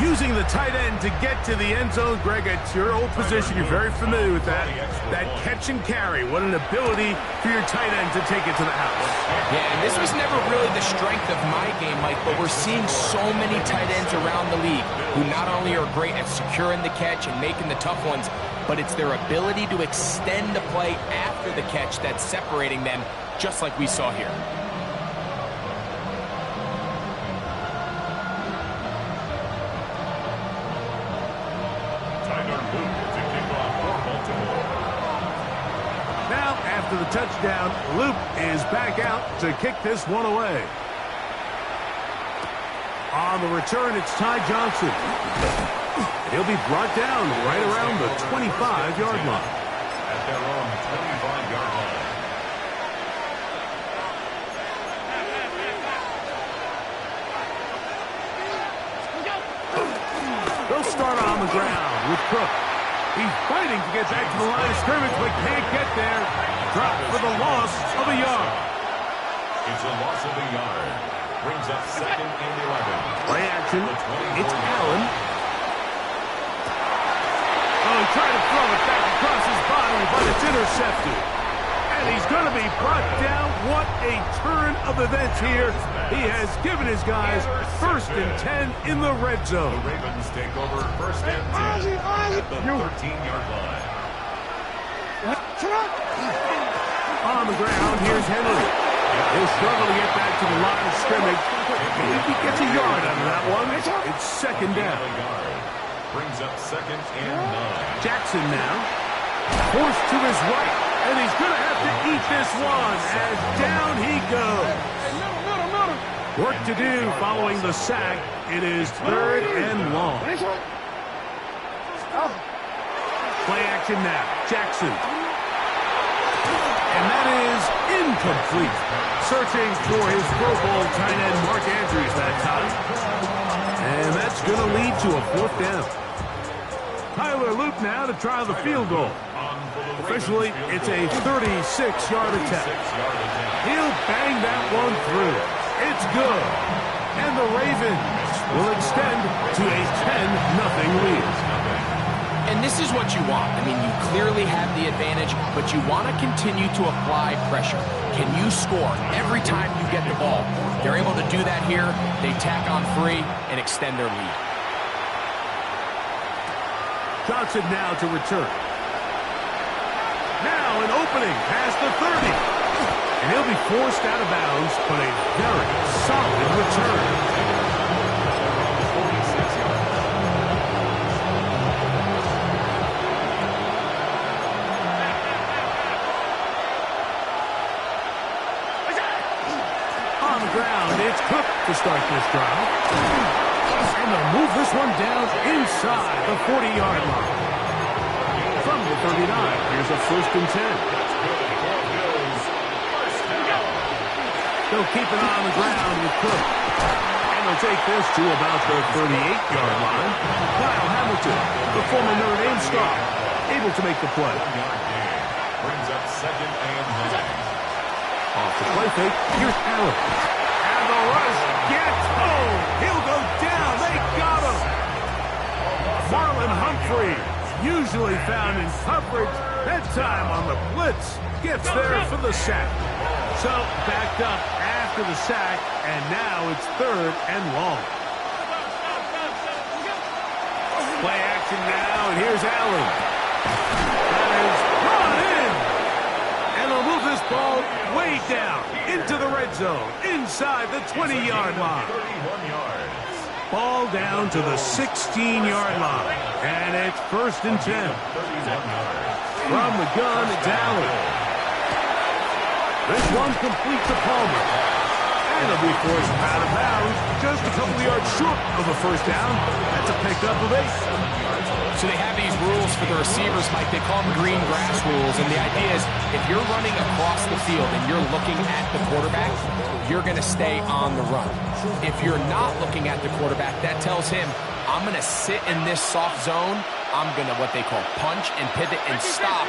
Using the tight end to get to the end zone, Greg, it's your old position. You're very familiar with that. That catch and carry. What an ability for your tight end to take it to the house. Yeah, and this was never really the strength of my game, Mike, but we're seeing so many tight ends around the league who not only are great at securing the catch and making the tough ones, but it's their ability to extend the play after the catch that's separating them, just like we saw here. Now, after the touchdown, Luke is back out to kick this one away. On the return, it's Ty Johnson. He'll be brought down right around the 25-yard line. At their own 25-yard line. They'll start on the ground with Cook. He's fighting to get back to the line of scrimmage, but can't get there. Drop for the loss of a yard. It's a loss of a yard. Brings up 2nd and 11. Play action. It's Allen. Oh, he tried to throw it back across his body, but it's intercepted. And he's going to be brought down. What a turn of events here. He has given his guys 1st and 10 in the red zone. The Ravens take over 1st and 10 at the 13-yard line. On the ground, here's Henry. He'll struggle to get back to the line of scrimmage. If he gets a yard out of that one, it's 2nd down. Brings up 2nd and 9. Jackson now. Forced to his right. And he's going to have to eat this one as down he goes. Work to do following the sack. It is 3rd and long. Play action now. Jackson. And that is incomplete. Searching for his Pro Bowl tight end Mark Andrews that time. And that's going to lead to a 4th down. Tyler Luke now to try the field goal. Officially, it's a 36-yard attempt. He'll bang that one through. It's good. And the Ravens will extend to a 10-0 lead. And this is what you want. I mean, you clearly have the advantage, but you want to continue to apply pressure. Can you score every time you get the ball? They're able to do that here. They tack on 3 and extend their lead. Johnson now to return. Now an opening past the 30. And he'll be forced out of bounds, but a very solid return. On the ground, it's Cook to start this drive. And they'll move this one down inside the 40-yard line. From the 39, here's a 1st and 10. They'll keep it on the ground with Cook. And they'll take this to about the 38-yard line. Kyle Hamilton, the former Notre Dame star, able to make the play. Brings up 2nd and 9. Off the play fake, here's Allen. And the rush gets home. He'll go down. They got him. Marlon Humphrey, usually found in coverage, that time on the blitz, gets there for the sack. So backed up after the sack, and now it's 3rd and long. Play action now, and here's Allen. That is brought in. And they'll move this ball way down into the red zone, inside the 20-yard line. 31 yards. Ball down to the 16-yard line. And it's 1st and 10. 31 yards. From the gun, it's Allen. This one complete to Palmer. And he'll be forced out of bounds, just a couple yards short of a 1st down. That's a pickup of 8. So they have these rules for the receivers, Mike. They call them green grass rules. And the idea is if you're running across the field and you're looking at the quarterback, you're going to stay on the run. If you're not looking at the quarterback, that tells him, I'm going to sit in this soft zone. I'm going to what they call punch and pivot and stop.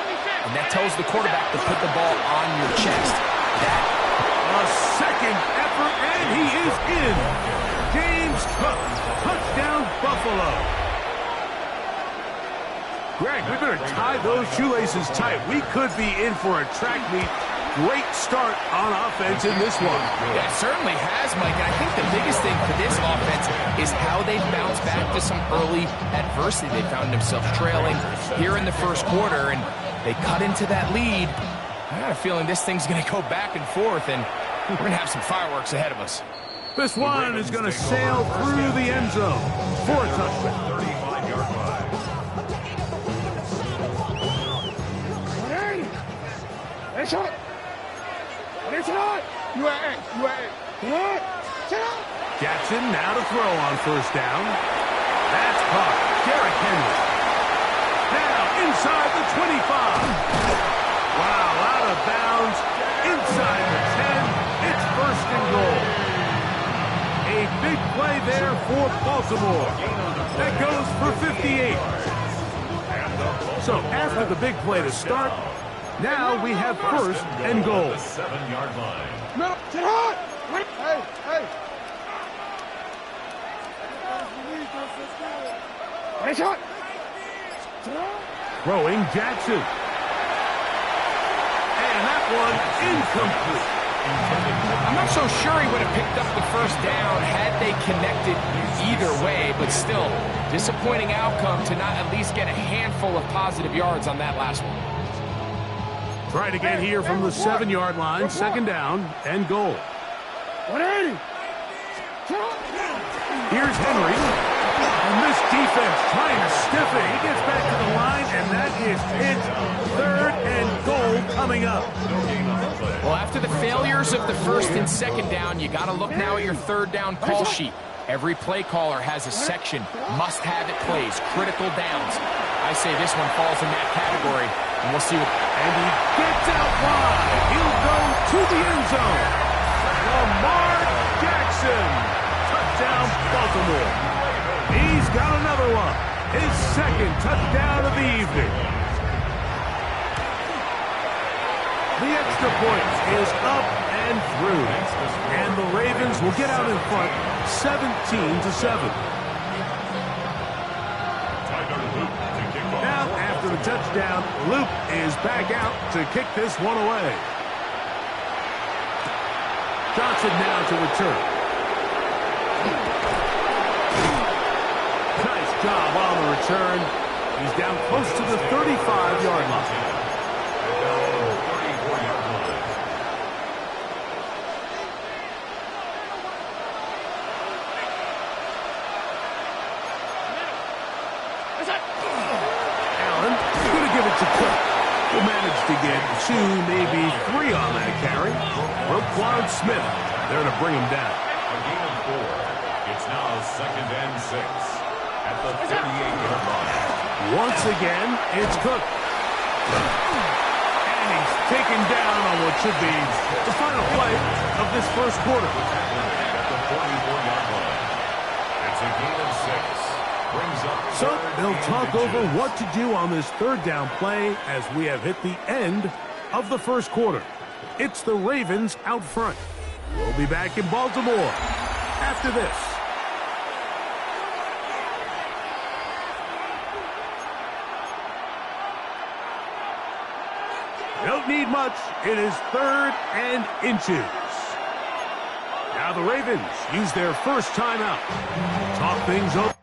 And that tells the quarterback to put the ball on your chest. A second effort, and he is in. James Cook, touchdown Buffalo. Buffalo. Greg, we better tie those shoelaces tight. We could be in for a track meet. Great start on offense in this one. Yeah, it certainly has, Mike. And I think the biggest thing for this offense is how they bounce back to some early adversity. They found themselves trailing here in the first quarter, and they cut into that lead. I got a feeling this thing's going to go back and forth, and we're going to have some fireworks ahead of us. This one is going to sail through the end zone for a touchdown. 35-yard line. Jackson now to throw on first down. That's caught. Derrick Henry. Now inside the 25. Wow, out of bounds. Inside the 10. It's first and goal. A big play there for Baltimore. That goes for 58. So after the big play to start, now we have first and goal. The 7-yard line. No, get hot! Hey, hey! Hey, shot! Throwing Jackson. And that one incomplete. I'm not so sure he would have picked up the first down had they connected either way, but still, disappointing outcome to not at least get a handful of positive yards on that last one. Try to get here from the 7-yard line, second down and goal. 180! Here's Henry. And this defense trying to stiff it. He gets back to the line, and that is his third and goal coming up. Well, after the failures of the first and second down, you got to look now at your third down call sheet. Every play caller has a section, must-have-it plays, critical downs. I say this one falls in that category, and we'll see what... And he gets out wide. He'll go to the end zone. Lamar Jackson. Touchdown, Baltimore. He's got another one. His second touchdown of the evening. The extra point is up and through. And the Ravens will get out in front 17-7. Now, after the touchdown, Luke is back out to kick this one away. Johnson now to return. Nice job on the return. He's down close to the 35-yard line. Will manage to get 2, maybe 3 on that carry. Roquan Smith there to bring him down. A gain of 4. It's now second and 6 at the 38-yard line. Once again, it's Cook. And he's taken down on what should be the final play of this first quarter. At the 44-yard line. It's a gain of 6. So they'll talk over what to do on this third down play as we have hit the end of the first quarter. It's the Ravens out front. We'll be back in Baltimore after this. Don't need much. It is third and inches. Now the Ravens use their first timeout. Talk things over.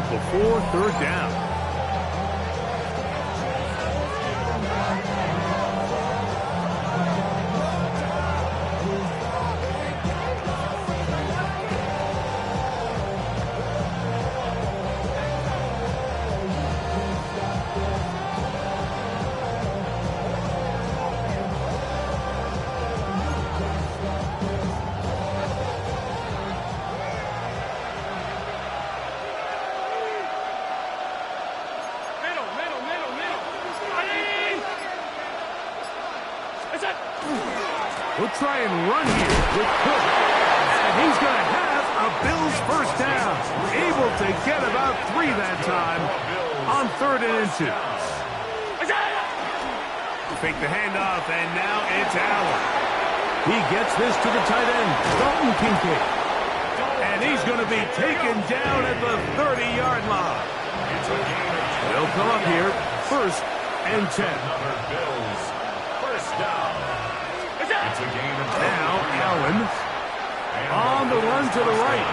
Before third down. He'll try and run here with Cook. And he's going to have a Bills first down. Able to get about 3 that time on 3rd and 2. Fake the handoff, and now it's Allen. He gets this to the tight end, Dalton Kincaid. And he's going to be taken down at the 30-yard line. They'll come up here, 1st and 10. Bills first down. It's a gain of 10. Now Allen on the run to the right.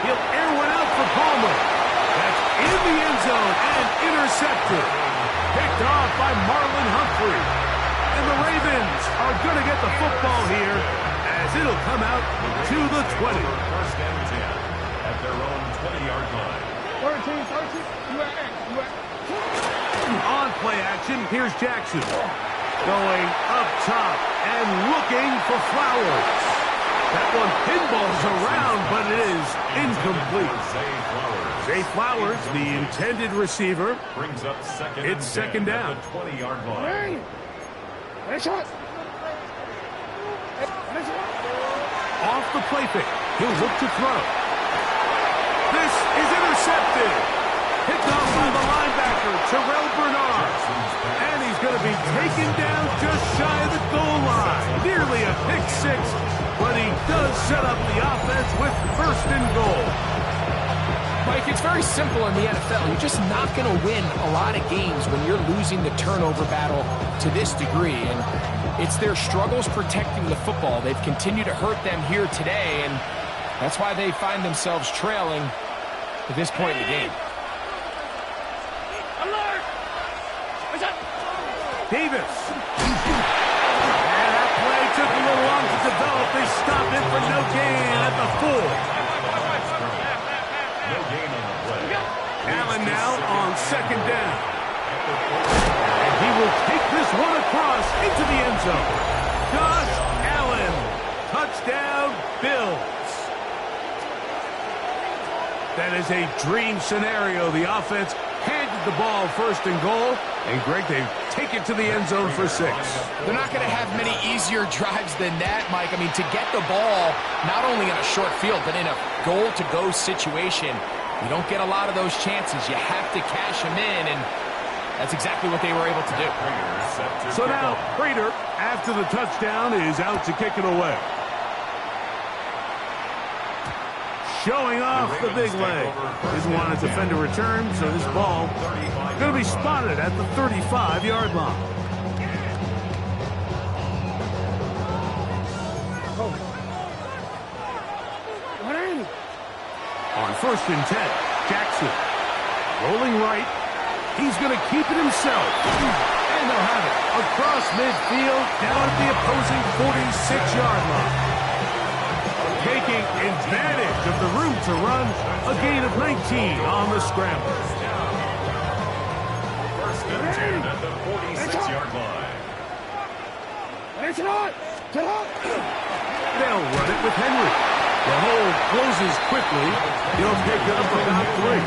He'll air one out for Palmer. That's in the end zone and intercepted. Picked off by Marlon Humphrey. And the Ravens are going to get the football here as it'll come out to the 20. First and 10 at their own 20-yard line. 13. On play action, here's Jackson. Going up top and looking for Flowers. That one pinballs around, but it is incomplete. Zay Flowers, the intended receiver. Brings up second. It's second down. At the 20-yard line. Off the play fake. He'll look to throw. This is intercepted. Picked off by the linebacker, Terrell Bernard. And he's going to be taken down just shy of the goal line. Nearly a pick 6, but he does set up the offense with 1st and goal. Mike, it's very simple in the NFL. You're just not going to win a lot of games when you're losing the turnover battle to this degree. And it's their struggles protecting the football. They've continued to hurt them here today, and that's why they find themselves trailing at this point in the game. Davis. And that play took a little long to develop. They stopped it for no gain at the 4. No gain on the play. Allen now on 2nd down. And he will take this one across into the end zone. Josh Allen. Touchdown, Bills. That is a dream scenario. The offense handed the ball 1st and goal. And Greg, they take it to the end zone for 6. They're not going to have many easier drives than that, Mike. I mean, to get the ball not only in a short field, but in a goal-to-go situation, you don't get a lot of those chances. You have to cash them in, and that's exactly what they were able to do. So now, Prater, after the touchdown, is out to kick it away. Showing off the big leg. Didn't want a defender return, so this ball going to be spotted at the 35-yard line. On 1st and 10, Jackson. Rolling right. He's going to keep it himself. And they'll have it across midfield, down at the opposing 46-yard line. Taking advantage of the room to run, a gain of 19 on the scramble. 1st and 10 at the 46-yard line. They'll run it with Henry. The hole closes quickly. He'll pick up about 3.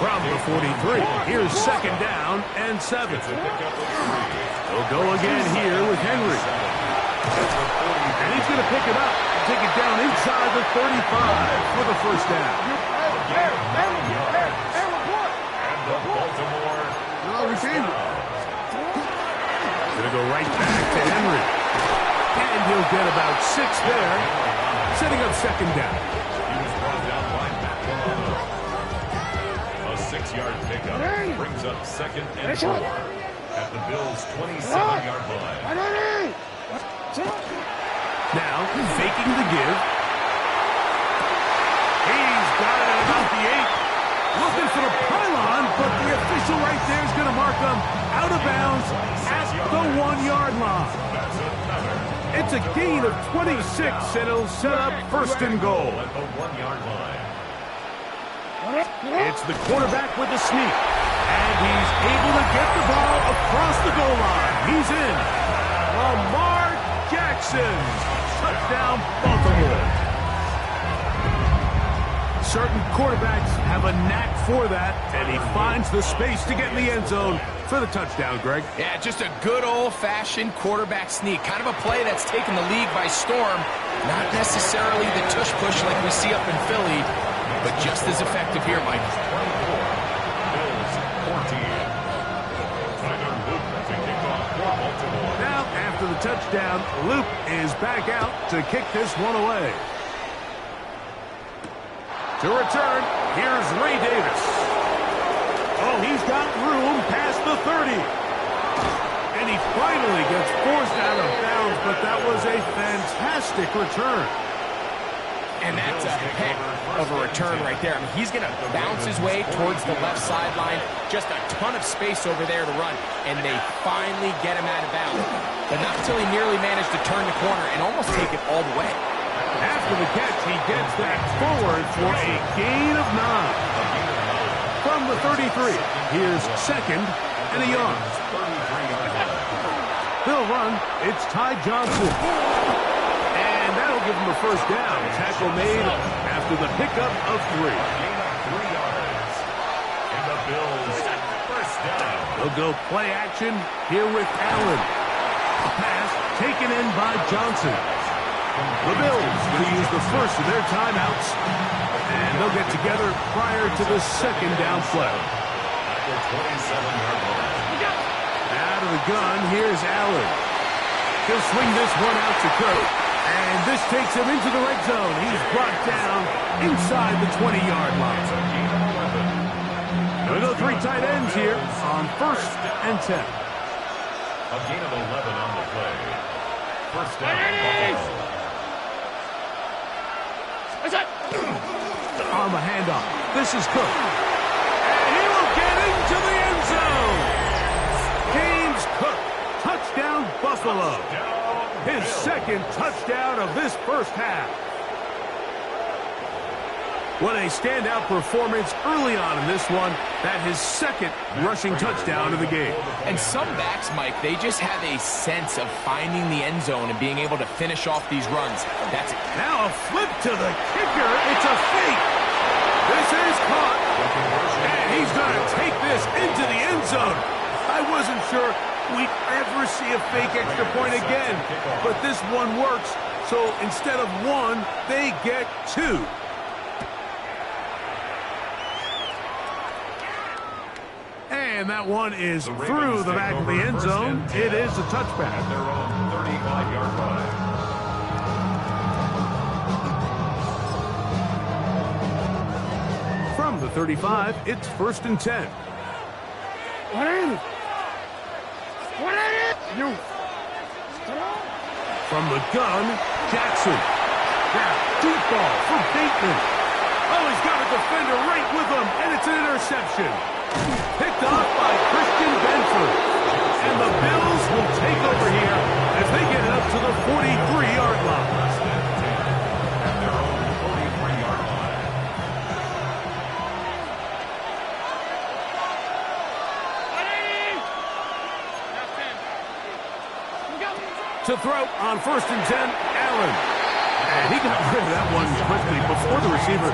From the 43, here's 2nd down and 7. They'll go again here with Henry. And he's going to pick it up. Take it down inside the 35 for the 1st down. And the Baltimore. Going to go right back to Henry. And he'll get about 6 there, setting up 2nd down. He was brought down linebacker. A 6-yard pickup brings up 2nd and 4 at the Bills' 27-yard line. Now, faking the give. He's got it at about the 8. Looking for the pylon, but the official right there is going to mark him out of bounds at the 1-yard line. It's a gain of 26, and it'll set up 1st and goal. At the 1-yard line. It's the quarterback with the sneak, and he's able to get the ball across the goal line. He's in. Lamar Jackson. Touchdown, Baltimore. Certain quarterbacks have a knack for that, and he finds the space to get in the end zone for the touchdown, Greg. Yeah, just a good old-fashioned quarterback sneak. Kind of a play that's taken the league by storm. Not necessarily the tush-push like we see up in Philly, but just as effective here, Mike. Bills 14. Tyler Luke to kick off for Baltimore. Now, after the touchdown, Luke is back out to kick this one away. To return, here's Ray Davis. Oh, he's got room past the 30. And he finally gets forced out of bounds, but that was a fantastic return. And that's a heck of a return right there. I mean, he's going to bounce his way towards the left sideline. Just a ton of space over there to run. And they finally get him out of bounds. But not until he nearly managed to turn the corner and almost take it all the way. After the catch, he gets that forward for a gain of 9. From the 33, here's second and a yard. They'll run. It's Ty Johnson. And that'll give him a first down. Tackle made after the pickup of 3. Gain of 3 yards. And the Bills first down. They'll go play action here with Allen. Pass taken in by Johnson. The Bills will use the first of their timeouts, and they'll get together prior to the second down play. At the 27-yard line. Out of the gun, here's Allen. He'll swing this one out to Kirk, and this takes him into the red zone. He's brought down inside the 20-yard line. We'll go 3 tight ends here on first and 10. A gain of 11 on the play. First down. Buffalo. On the handoff, this is Cook. And he will get into the end zone. James Cook, touchdown Buffalo. His second touchdown of this first half. What a standout performance early on in this one. That his second rushing touchdown of the game. And some backs, Mike, they just have a sense of finding the end zone and being able to finish off these runs. That's Now a flip to the kicker. It's a fake. This is caught. And he's going to take this into the end zone. I wasn't sure we'd ever see a fake extra point again. But this one works. So instead of 1, they get 2. And that one is through the back of the end zone. It is a touchback. At their own 35-yard line. From the 35, it's first and 10. What is it? What is it? You. From the gun, Jackson. Now, deep ball for Bateman. Oh, he's got a defender right with him, and it's an interception. Picked off by Christian Benford. And the Bills will take over here as they get it up to the 43-yard line. At their own 43-yard line. To throw on first and 10, Allen. And he got rid of that one quickly before the receiver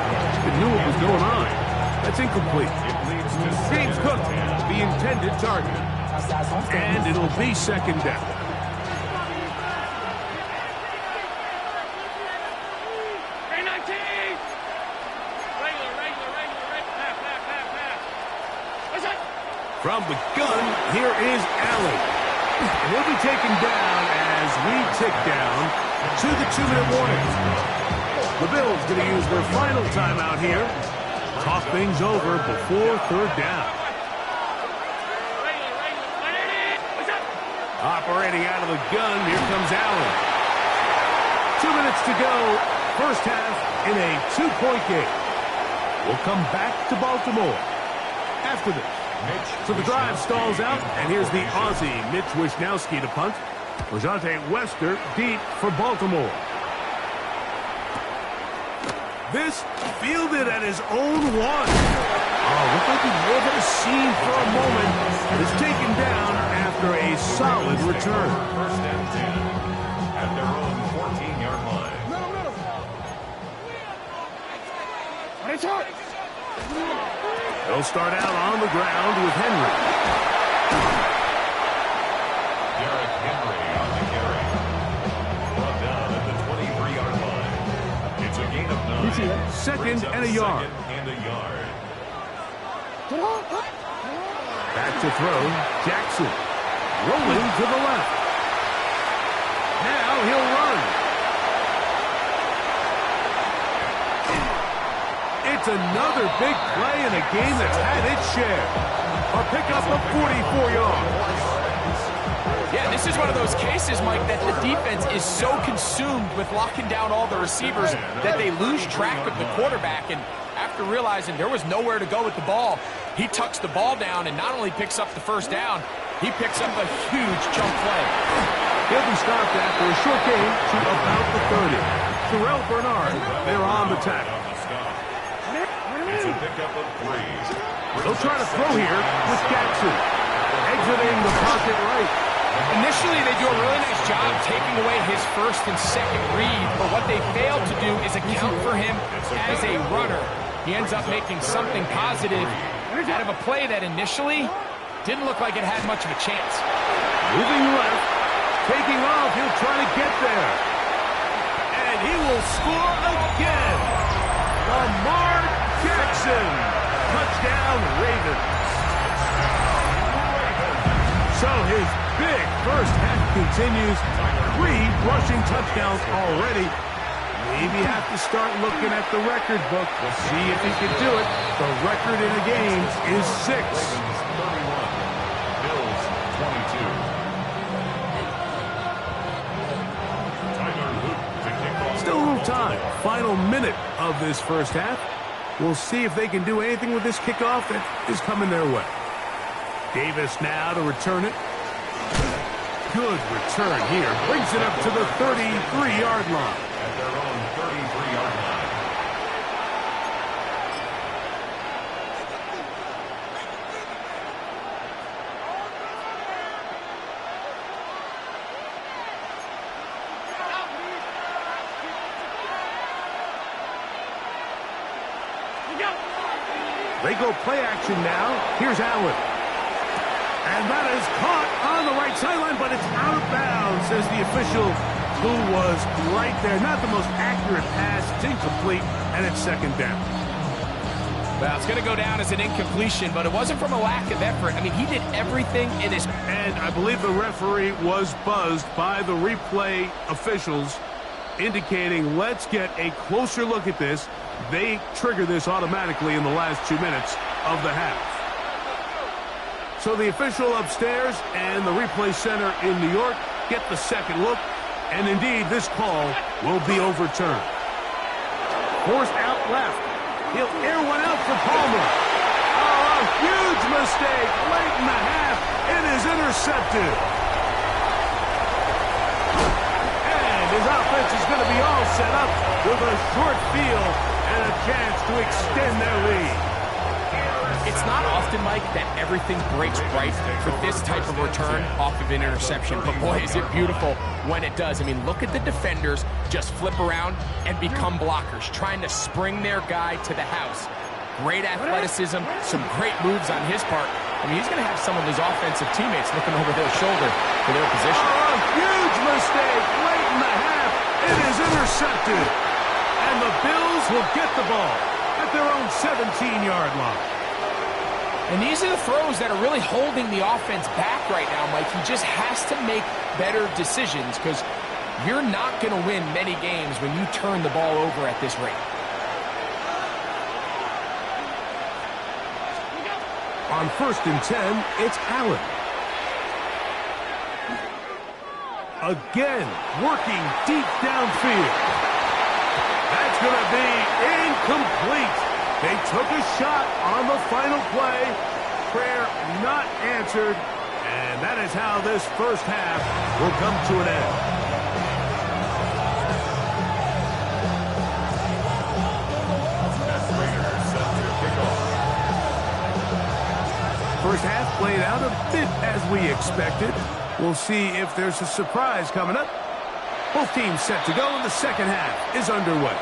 knew what was going on. That's incomplete. James Cook, the intended target. And it'll be second down. From the gun, here is Allen. And he'll be taken down as we tick down to the 2-minute warning. The Bills going to use their final timeout here. Talk things over before third down. Operating out of the gun, here comes Allen. 2 minutes to go, first half in a 2-point game. We'll come back to Baltimore after this. So the drive stalls out, and here's the Aussie Mitch Wishnowsky to punt. Rajante Wester deep for Baltimore. This fielded at his own 1. Oh, looked like he was at a scene for a moment. Is taken down after a solid return. First and 10 at their own 14-yard line. They'll start out on the ground with Henry. Derrick Henry on the carry. Brought down at the 23-yard line. It's a gain of 9. Second and a yard. Second and a yard. Back to throw. Jackson. Rolling to the left. Now he'll run. It's another big play in a game that's had its share. A pickup of 44 yards. Yeah, this is one of those cases, Mike, that the defense is so consumed with locking down all the receivers that they lose track of the quarterback. And after realizing there was nowhere to go with the ball, he tucks the ball down and not only picks up the first down, he picks up a huge jump play. He'll be stopped after a short gain to about the 30. Terrell Bernard, they're on the tackle. It's a pickup of 3. They'll try to throw here with Jackson. Exiting the pocket right. Initially, they do a really nice job taking away his first and second read, but what they fail to do is account for him as a runner. He ends up making something positive out of a play that initially didn't look like it had much of a chance. Moving left. Taking off. He'll try to get there. And he will score again. Lamar Jackson. Touchdown, Ravens. So his big first half continues. 3 rushing touchdowns already. Maybe have to start looking at the record book. We'll see if he can do it. The record in a game is 6. 31. Bills 22. Tyler Luke to kick off. Still a little time. Final minute of this first half. We'll see if they can do anything with this kickoff that is coming their way. Davis now to return it. Good return here. Brings it up to the 33-yard line. At their own 33-yard line. They go play action now. Here's Allen. And that is caught on the right sideline, but it's out of bounds, says the official, who was right there. Not the most accurate pass. It's incomplete, and it's second down. Well, it's going to go down as an incompletion, but it wasn't from a lack of effort. I mean, he did everything in his... And I believe the referee was buzzed by the replay officials, indicating, let's get a closer look at this. They trigger this automatically in the last 2 minutes of the half. So the official upstairs and the replay center in New York get the second look, and indeed this call will be overturned. Forced out left. He'll air one out for Palmer. Oh, a huge mistake late in the half. It is intercepted. And his offense is going to be all set up with a short field and a chance to extend their lead. It's not often, Mike, that everything breaks right for this type of return off of an interception. But boy, is it beautiful when it does. I mean, look at the defenders just flip around and become blockers, trying to spring their guy to the house. Great athleticism, some great moves on his part. I mean, he's going to have some of his offensive teammates looking over their shoulder for their position. Oh, a huge mistake late in the half. It is intercepted. And the Bills will get the ball at their own 17-yard line. And these are the throws that are really holding the offense back right now, Mike. He just has to make better decisions because you're not going to win many games when you turn the ball over at this rate. On 1st and 10, it's Allen. Again, working deep downfield. That's going to be incomplete. They took a shot on the final play. Prayer not answered. And that is how this first half will come to an end. First half played out a bit as we expected. We'll see if there's a surprise coming up. Both teams set to go, and the second half is underway.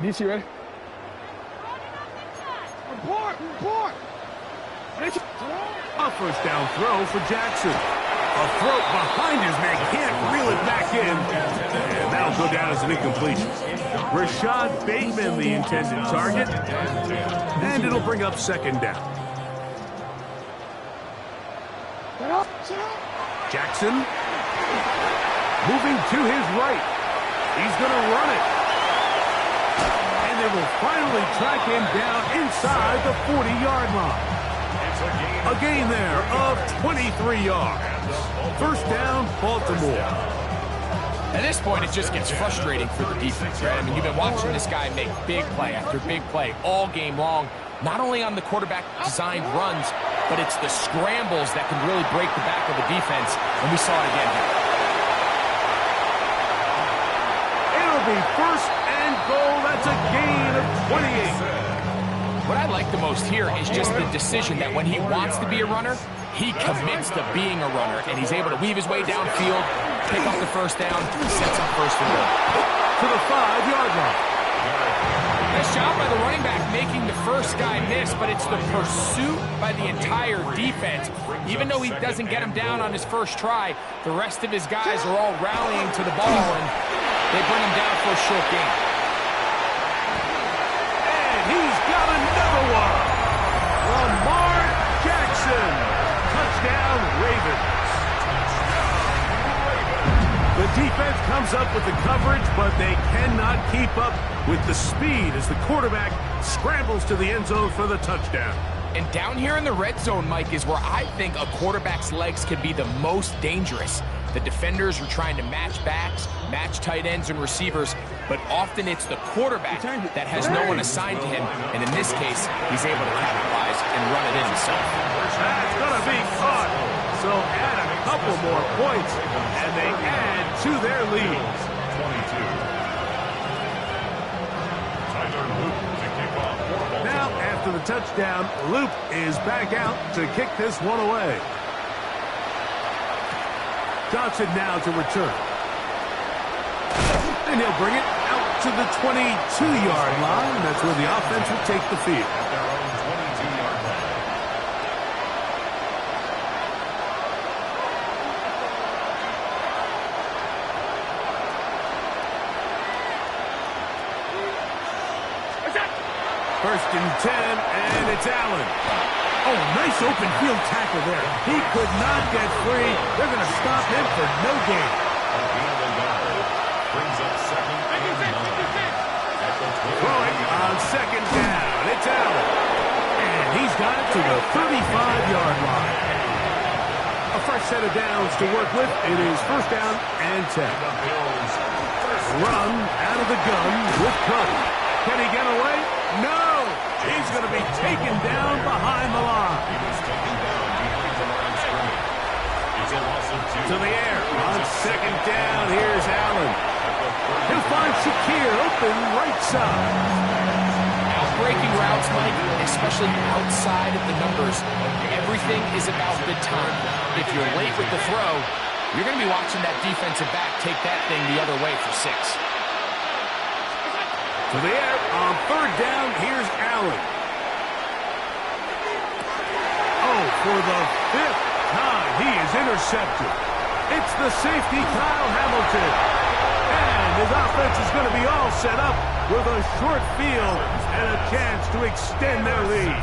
DC, ready? Report! A first down throw for Jackson. A throw behind his man, can't reel it back in. And that'll go down as an incompletion. Rashad Bateman, the intended target. And it'll bring up second down. Jackson moving to his right. He's going to run it. And they will finally track him down inside the 40-yard line. A gain there of 23 yards. First down, Baltimore. At this point, it just gets frustrating for the defense, right? I mean, you've been watching this guy make big play after big play all game long, not only on the quarterback-designed runs, but it's the scrambles that can really break the back of the defense, and we saw it again here. It'll be first and goal. That's a gain of 28. What I like the most here is just the decision that when he wants to be a runner, he commits to being a runner, and he's able to weave his way downfield, pick up the first down, sets up first and goal. To the 5-yard line. Nice job by the running back making the first guy miss, but it's the pursuit by the entire defense. Even though he doesn't get him down on his first try, the rest of his guys are all rallying to the ball, and they bring him down for a short gain. And he's got another one. Lamar Jackson. Touchdown, Ravens. The defense comes up with the coverage, but they cannot keep up with the speed as the quarterback scrambles to the end zone for the touchdown. And down here in the red zone, Mike, is where I think a quarterback's legs can be the most dangerous. The defenders are trying to match backs, match tight ends and receivers, but often it's the quarterback that has no one assigned to him, and in this case, he's able to capitalize and run it in himself. That's going to be caught. So add a couple more points, and they add to their lead. 22. Tyler Loop to kick off. Now, after the touchdown, Loop is back out to kick this one away. Johnson now to return. And he'll bring it out to the 22-yard line. That's where the offense will take the field. At their own 22-yard line. First and 10, and it's Allen. Oh, nice open field tackle there. He could not get free. They're going to stop him for no gain. Brings up second and 9. Throwing on second down. It's Allen. And he's got it to the 35-yard line. A fresh set of downs to work with. It is first down and 10. Run out of the gun with Cuddy. Can he get away? No! He's going to be taken down behind the line. He was taken down behind the line of scrimmage. It's a loss of 2. To the air. On second down, here's Allen. He'll find Shakir open right side. Outbreaking routes, Mike, especially outside of the numbers, everything is about the time. If you're late with the throw, you're going to be watching that defensive back take that thing the other way for 6. To the air, on third down, here's Allen. Oh, for the 5th time, he is intercepted. It's the safety, Kyle Hamilton. And his offense is going to be all set up with a short field and a chance to extend their lead.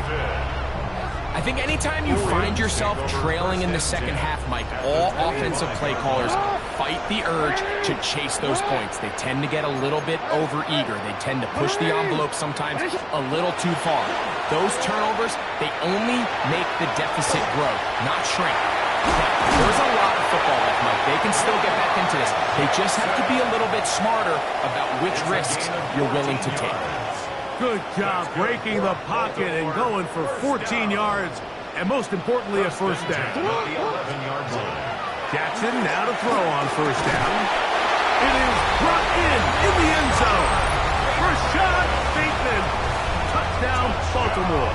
I think anytime you find yourself trailing in the second half, Mike, all offensive play callers fight the urge to chase those points. They tend to get a little bit overeager. They tend to push the envelope sometimes a little too far. Those turnovers, they only make the deficit grow, not shrink. Now, there's a lot of football left, Mike. They can still get back into this. They just have to be a little bit smarter about which risks you're willing to take. Good job breaking the pocket and going for 14 yards, and most importantly, a first down. The 11-yard line. Jackson now to throw on first down. It is brought in the end zone. Rashad Bateman. Touchdown, Baltimore.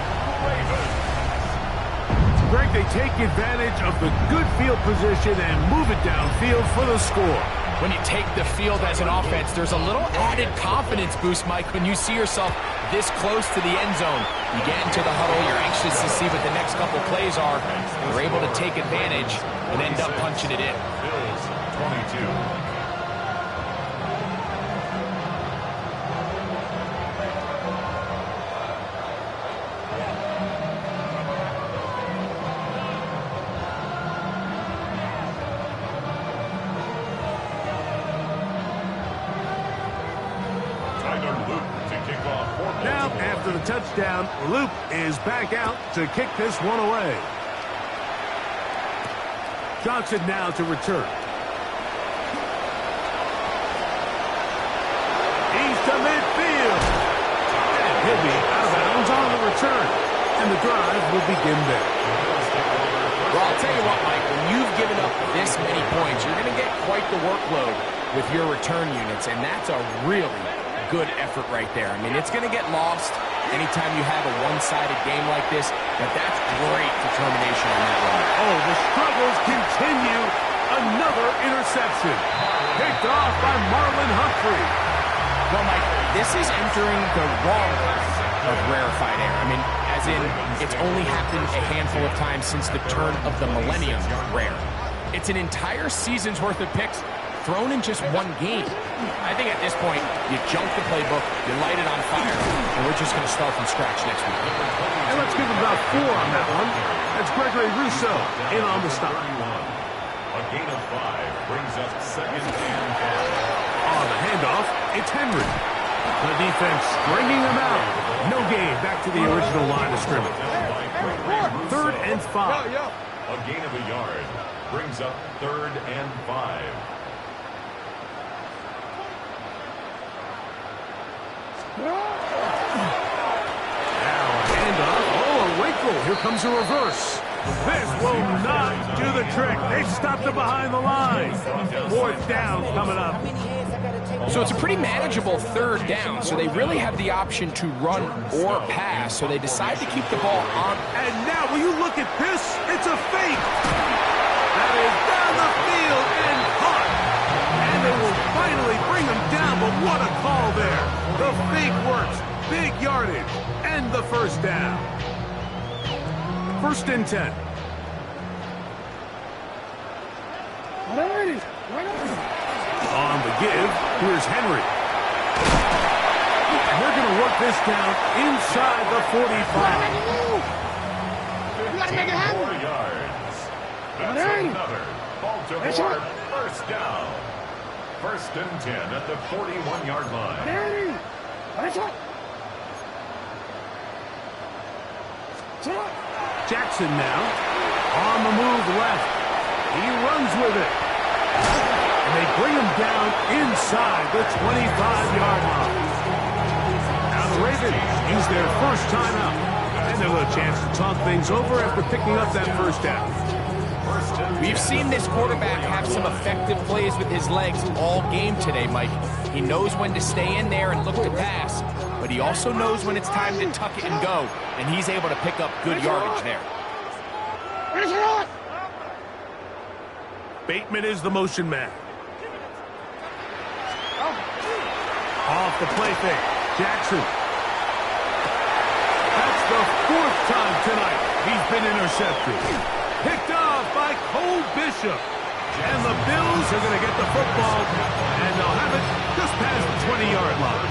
Greg, they take advantage of the good field position and move it downfield for the score. When you take the field as an offense, there's a little added confidence boost, Mike, when you see yourself this close to the end zone. You get into the huddle, you're anxious to see what the next couple plays are. You're able to take advantage and end up punching it in. Bills 22. Now, after the touchdown, Luke is back out to kick this one away. Johnson now to return. He's to midfield. And he'll be out of bounds on the return. And the drive will begin there. Well, I'll tell you what, Mike, when you've given up this many points, you're going to get quite the workload with your return units, and that's a really good effort right there. I mean, it's going to get lost anytime you have a one-sided game like this, but that's great determination on that one. Oh, the struggles continue. Another interception. Picked off by Marlon Humphrey. Well, Mike, this is entering the wrong kind of rarefied air. I mean, as in, it's only happened a handful of times since the turn of the millennium rare. It's an entire season's worth of picks thrown in just one game. I think at this point, you junk the playbook, you light it on fire, and we're just going to start from scratch next week. And let's give him about 4 on that one. That's Gregory Rousseau in on the stop. A gain of 5 brings up second and 5. On the handoff, it's Henry. The defense stringing him out. No gain back to the original line of scrimmage. 3rd and 5. A gain of a yard brings up 3rd and 5. Now a handoff. Oh, a wrinkle. Here comes a reverse. This will not do the trick. They've stopped it behind the line. 4th down coming up. So it's a pretty manageable 3rd down, so they really have the option to run or pass, so they decide to keep the ball on. And now, will you look at this? It's a fake. That is down the field and caught. And they will finally bring him down, but what a call there. The fake works. Big yardage. And the 1st down. 1st and 10. On the give, here's Henry. And they're going to work this down inside the 45. You got to make it happen. 4 yards. That's another Baltimore 1st down. 1st and 10 at the 41-yard line. Jackson now on the move left. He runs with it. And they bring him down inside the 25-yard line. Now the Ravens use their first timeout. And they'll have a chance to talk things over after picking up that 1st down. We've seen this quarterback have some effective plays with his legs all game today, Mike. He knows when to stay in there and look to pass, but he also knows when it's time to tuck it and go, and he's able to pick up good yardage there. Bateman is the motion man. Off the play fake. Jackson. That's the 4th time tonight he's been intercepted. Picked off by Cole Bishop. And the Bills are going to get the football, and they'll have it just past the 20-yard line.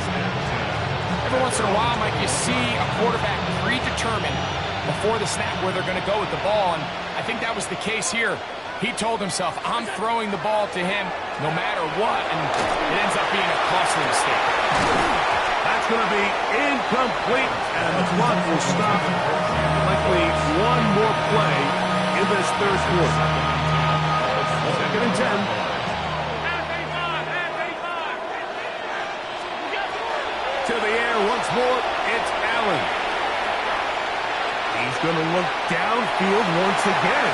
Every once in a while, Mike, you see a quarterback predetermined before the snap where they're going to go with the ball, and I think that was the case here. He told himself, I'm throwing the ball to him no matter what, and it ends up being a costly mistake. That's going to be incomplete, and the clock will stop. Likely one more play in this 3rd quarter. 2nd and 10. To the air once more, it's Allen. He's going to look downfield once again.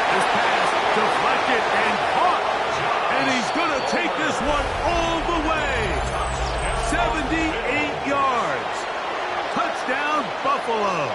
This pass deflected and caught. And he's going to take this one all the way. 78 yards. Touchdown, Buffalo.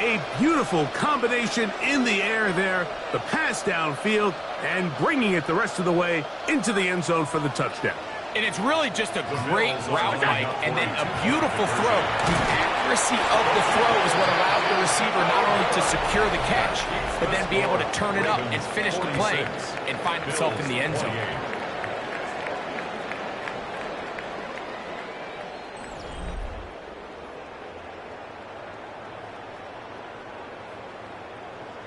A beautiful combination in the air there, the pass downfield, and bringing it the rest of the way into the end zone for the touchdown. And it's really just a great route, Mike, and then a beautiful throw. The accuracy of the throw is what allowed the receiver not only to secure the catch, but then be able to turn it up and finish the play and find himself in the end zone.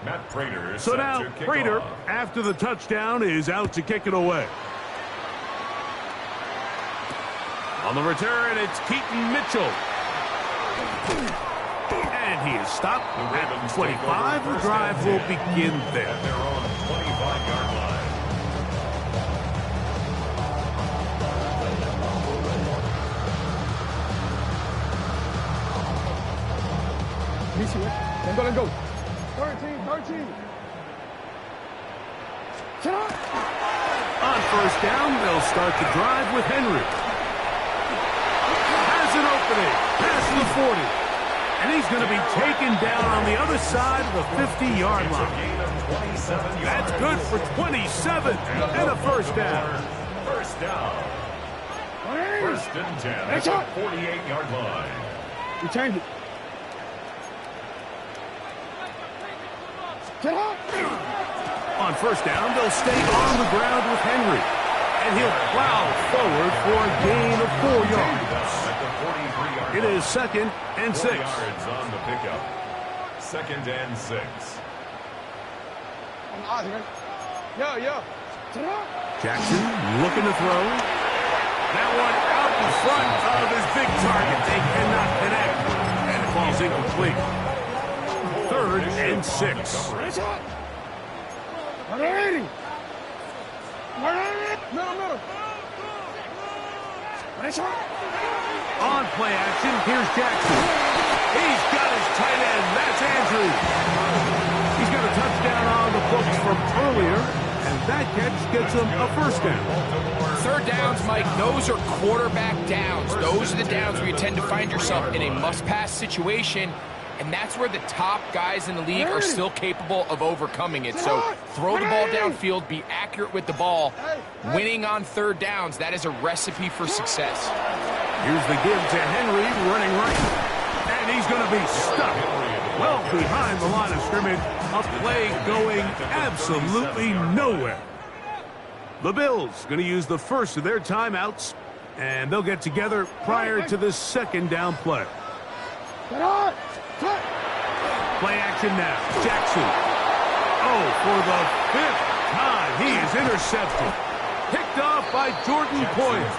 Matt Prater. So now Prater, after the touchdown, is out to kick it away. On the return, it's Keaton Mitchell. And he is stopped at 25. The drive will begin there. At their own 25-yard line. Let go. 13. On first down, they'll start the drive with Henry. Has an opening. Past the 40. And he's going to be taken down on the other side of the 50-yard line. That's good for 27 and a first down. First down. First and 10 at the 48-yard line. You change it. On first down, they'll stay on the ground with Henry. And he'll plow forward for a gain of 4 yards. It is 2nd and 6. 4 yards on the pickup. 2nd and 6. Jackson looking to throw. That one out in front of his big target. They cannot connect. And it falls incomplete. 3rd and 6. On play action, here's Jackson. He's got his tight end. That's Andrews. He's got a touchdown on the books from earlier, and that catch gets him a first down. Third downs, Mike, those are quarterback downs. Those are the downs where you tend to find yourself in a must-pass situation, and that's where the top guys in the league are still capable of overcoming it. So throw the ball downfield, be accurate with the ball. Winning on third downs, that is a recipe for success. Here's the give to Henry, running right. And he's going to be stuck well behind the line of scrimmage. A play going absolutely nowhere. The Bills going to use the first of their timeouts, and they'll get together prior to this second down play. Play action now. Jackson. Oh, for the 5th time, he is intercepted. Picked off by Jordan Poyer.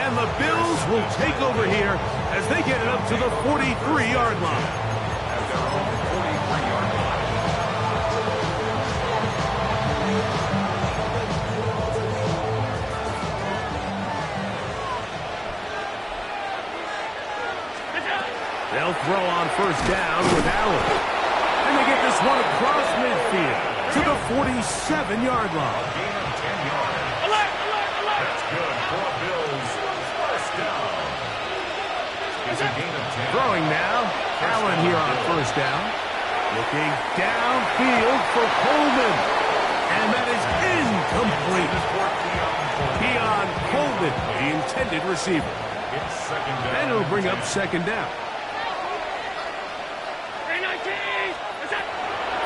And the Bills will take over here as they get it up to the 43-yard line. At their own 43-yard line. They'll throw on first down with Allen. And they get this one across midfield to the 47-yard line. A gain of 10 yards. That's good for the Bills. First down. It's a gain of 10. Throwing now. Allen here on first down. Looking downfield for Coleman. And that is incomplete. Keon Coleman, the intended receiver. It's second down. And it'll bring up second down.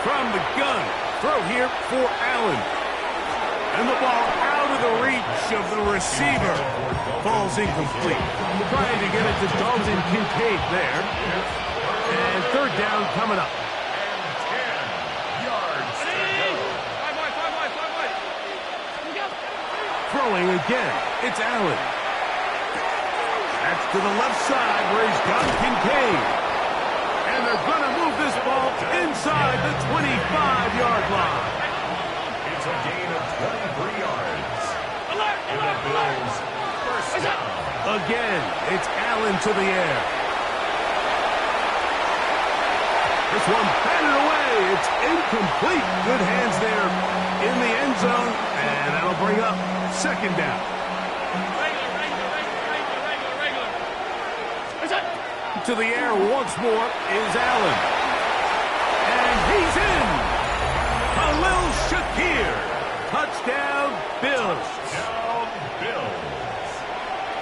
From the gun, throw here for Allen. And the ball out of the reach of the receiver. Falls incomplete. Trying to get it to Dalton Kincaid there. And third down coming up. And 10 yards to go. Throwing again, it's Allen. That's to the left side where he's got Kincaid. And they're going to move this ball inside the 25-yard line. It's a gain of 23 yards. And the Bills first down. Again, it's Allen to the air. This one batted away. It's incomplete. Good hands there in the end zone. And that'll bring up second down. To the air once more is Allen. He's in. Khalil Shakir. Touchdown, Bills. Touchdown, Bills.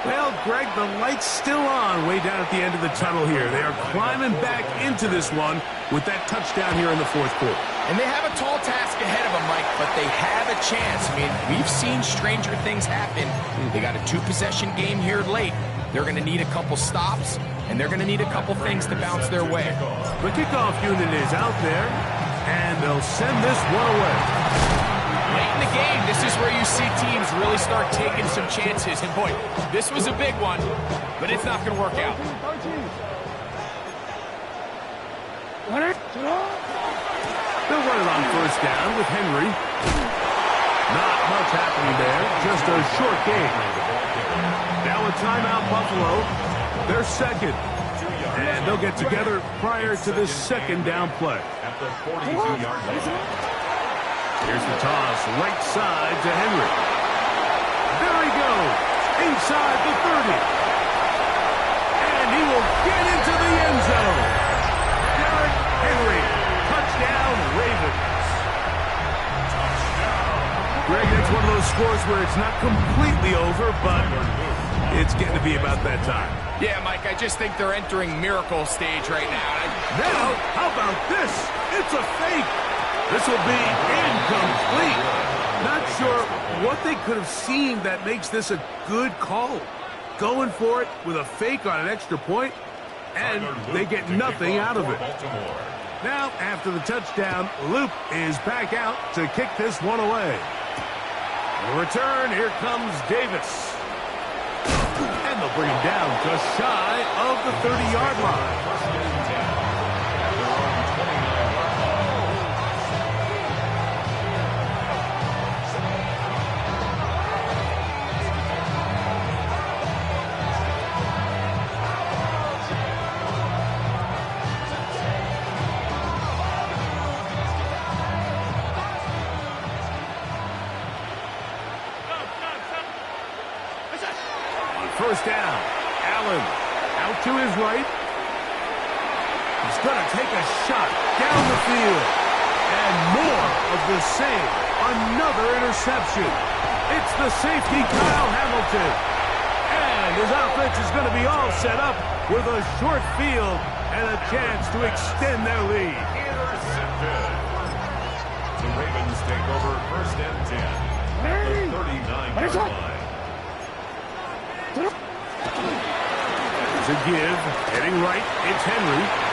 Well, Greg, the light's still on way down at the end of the tunnel here. They are climbing back into this one with that touchdown here in the fourth quarter. And they have a tall task ahead of them, Mike, but they have a chance. I mean, we've seen stranger things happen. They got a two-possession game here late. They're going to need a couple stops, and they're going to need a couple things to bounce their way. The kickoff unit is out there, and they'll send this one away. Late in the game, this is where you see teams really start taking some chances. And boy, this was a big one, but it's not going to work out. They'll run it on first down with Henry. Not much happening there, just a short game. Now a timeout, Buffalo. They're second. And they'll get together prior to this second down play. At the 42-yard line. Here's the toss, right side to Henry. There he goes, inside the 30. And he will get into the end zone. Derrick Henry, touchdown Ravens. Greg, that's one of those scores where it's not completely over, but it's getting to be about that time. Yeah, Mike, I just think they're entering miracle stage right now. Now, how about this? It's a fake. This will be incomplete. Not sure what they could have seen that makes this a good call. Going for it with a fake on an extra point, and they get nothing out of it. Now, after the touchdown, Luke is back out to kick this one away. The return, here comes Davis. And they'll bring him down just shy of the 30-yard line. First down, Allen out to his right. He's going to take a shot down the field. And more of the same. Another interception. It's the safety, Kyle Hamilton. And his offense is going to be all set up with a short field and a chance to extend their lead. Intercepted. The Ravens take over first and 10 at the 39-yard line. There's a give, heading right, it's Henry.